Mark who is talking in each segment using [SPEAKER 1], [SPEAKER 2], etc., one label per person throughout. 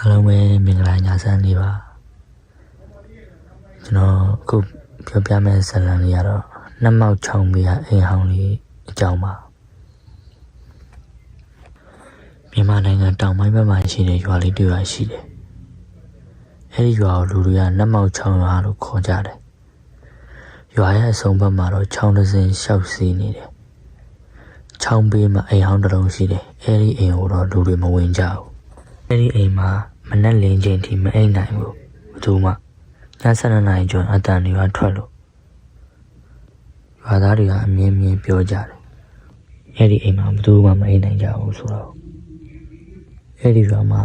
[SPEAKER 1] အားလုံးပဲမင်္ဂလာညဆန်းလေးပါကျွန်တော်အခုပြောပြမယ့်ဇာတ်လမ်းလေးကတော့နှမောက်ချောင်းပေးအိမ်ဟောင်းလေးအကြောင်းပါမြန်မာနိုင်ငံတောင်ပိုင်းဘက်မှာရှိတဲ့ရွာလေးတစ်ရွာရှိတယ်အဲဒီရွာကိုလူတွေကနှမောက်ချောင်းရွာလို့ခေါ်ကြတယ်ရွာရဲ့အဆုံးဘက်မှာတော့ချောင်းတစ်စင်းရှောက်စီးနေတယ်ချောင်းပေးမှာအိမ်ဟောင်းတစ်လုံးရှိတယ်အဲဒီအိမ်ကိုတော့လူတွေမဝင်ကြဘူးအဲဒီအိမ်မှာမနက်လင်းချိန်ထိမအိပ်နိုင်ဘူးဘယ်သူမှည7 နာရီကျော်အတန်တွေကထွက်လို့ရွာသားတွေကအမြင်ပြောကြတယ်အဲဒီအိမ်မှာဘယ်သူမှမအိပ်နိုင်ကြဘူးဆိုတော့အဲဒီရွာမှာ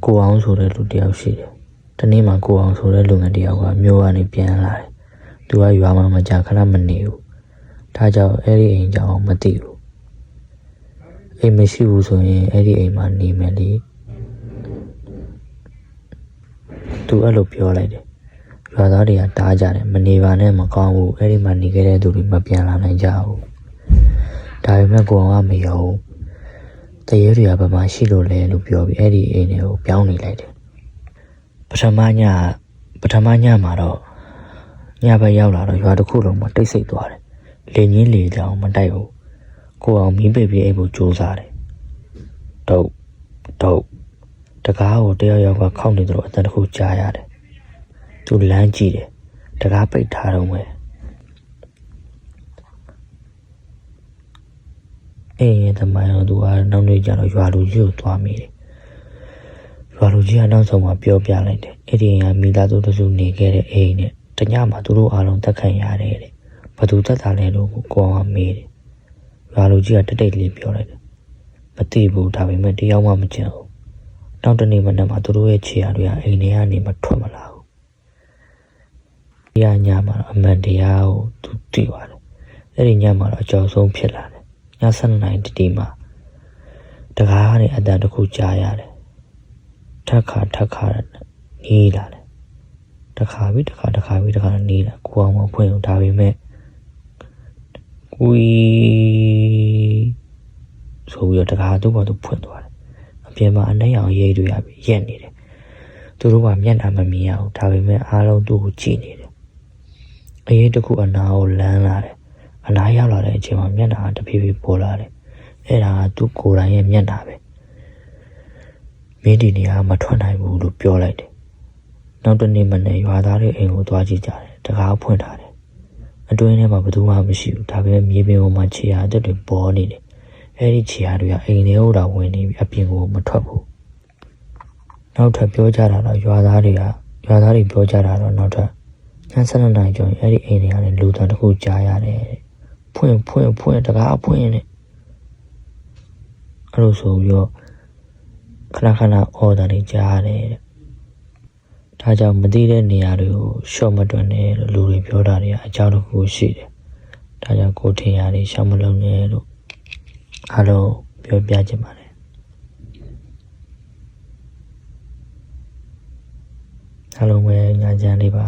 [SPEAKER 1] ကိုအောင်ဆိုတဲ့လူတစ်ယောက်ရှိတယ်တနေ့မှကိုအောင်ဆိုတဲ့လူငယ်တစ်ယောက်ကမြို့ကနေပြန်လာတယ်သူကရွာမှာမကြာခဏမနေဘူးဒါကြောင့်အဲဒီအိမ်ကြောင်မသိဘူးအိမ်မရှိဘူးဆိုရင်အဲဒီအိမ်မှာနေမယ်လေသူအဲ့လိုပြောလိုက်တယ်ရွာသားတွေကတားကြတယ်မနေပါနဲ့မကောင်းဘူးအဲ့ဒီမှာနေခဲ့တဲ့သူတွေမပြန်လာနိုင်ကြဘူးဒါပေမဲ့ကိုအောင်ကမယုံတရေတွေကဘာမှရှိလို့လဲလို့ပြောပြီးအဲ့ဒီအိမ်တွေကိုပြောင်းနေလိုက်တယ်ပထမညမှာတော့ညဘက်ရောက်လာတော့ရွာတစ်ခုလုံးမှာတိတ်ဆိတ်သွားတယ်လေငင်းလေကြောင်မတိုက်ဘူးကိုအောင်မီးပိတ်ပြီးအိမ်ကိုကြိုးစားတယ်တုတ်တကားကိုတယောက်ကခောက်နေတော့အတန်တစ်ခုကြားရတယ်သူလမ်းကြည့်တယ်တကားပိတ်ထားတော့မယ်အိမ်ရဲ့သမိုင်းတော့သူကနောက်နေ့ကျတော့ရွာလူကြီးကိုသွားမိတယ်ရွာလူကြီးကနောက်ဆုံးမှပြောပြလိုက်တယ်အဲ့ဒီအိမ်ကမိသားစုတစုနေခဲ့တဲ့အိမ်နဲ့တညမှာသူတို့အားလုံးတက်ခံရတယ်တဲ့ဘသူတက်တာလဲလို့ကိုအောင်ကမေးတယ်ရွာလူကြီးကတိတ်လေးပြောလိုက်တယ်မသိဘူးဒါပေမဲ့တယောက်မှမကြံဘူးနောက်တနေ့မနက်မှာသူတို့ရဲ့ခြေရာတွေကအိမ်ထဲကနေမထွက်မလာဘူး။ဒီညမှာတော့အမှန်တရားကိုသူသိပါတယ်။အဲ့ဒီညမှာတော့အကြောက်ဆုံးဖြစ်လာတယ်။ည7 နာရီတီမှာတကားကနေအတန်တစ်ခုကြားရတယ်။ထက်ခါနီးလာတယ်။တခါနီးလာကိုအောင်မဖွင့်ဘူးဒါပေမဲ့ကိုဆိုပြီးတော့တကားသူ့ဘာသူဖွင့်သွားတယ်။ပြင်မှာအနှဲ့ရောင်ရိပ်တွေရက်နေတယ်သူတို့ကမျက်နှာမမြင်ရဘူးဒါပေမဲ့အားလုံးသူ့ကိုကြည့်နေတယ်အရေးတစ်ခုအနာကိုလမ်းလာတယ်အနာရောက်လာတဲ့အချိန်မှာမျက်နှာတဖြည်းဖြည်းပေါ်လာတယ်အဲ့ဒါကသူ့ကိုယ်တိုင်ရဲ့မျက်နှာပဲမင်းဒီနေရာမထွက်နိုင်ဘူးလို့ပြောလိုက်တယ်နောက်တနေ့မနေ့ရွာသားတွေအိမ်ကိုသွားကြည့်ကြတယ်တကားဖွင့်ထားတယ်အတွင်းထဲမှာဘယ်သူမှမရှိဘူးဒါပေမဲ့မြေပြင်ပေါ်မှာခြေရာအသက်တွေပေါ်နေတယ်အဲ့ဒီခြေရာတွေကအိမ်ထဲဟိုတာဝင်နေပြီးအပြင်ကိုမထွက်ဘူးနောက်ထပ်ပြောကြတာတော့ရွာသားတွေပြောကြတာတော့နောက်ထပ်ည7 နာရီကျော်အဲ့ဒီအိမ်တွေကနေလူသားတစ်ခုကြားရတယ်ဖွင့်တကားဖွင့်နေအဲ့လိုဆိုပြီးတော့ခဏအော်တာနေကြားရတယ်ဒါကြောင့်မသိတဲ့နေရာတွေကိုရှော့မတွန်းနဲ့လူတွေပြောတာတွေအကြောင်းတစ်ခုရှိတယ်ဒါကြောင့်ကိုထင်ရတွေရှော့မလုံးနဲ့လို့အားလုံးပြောပြချင်ပါတယ်အားလုံးပဲညချမ်းလေးပါ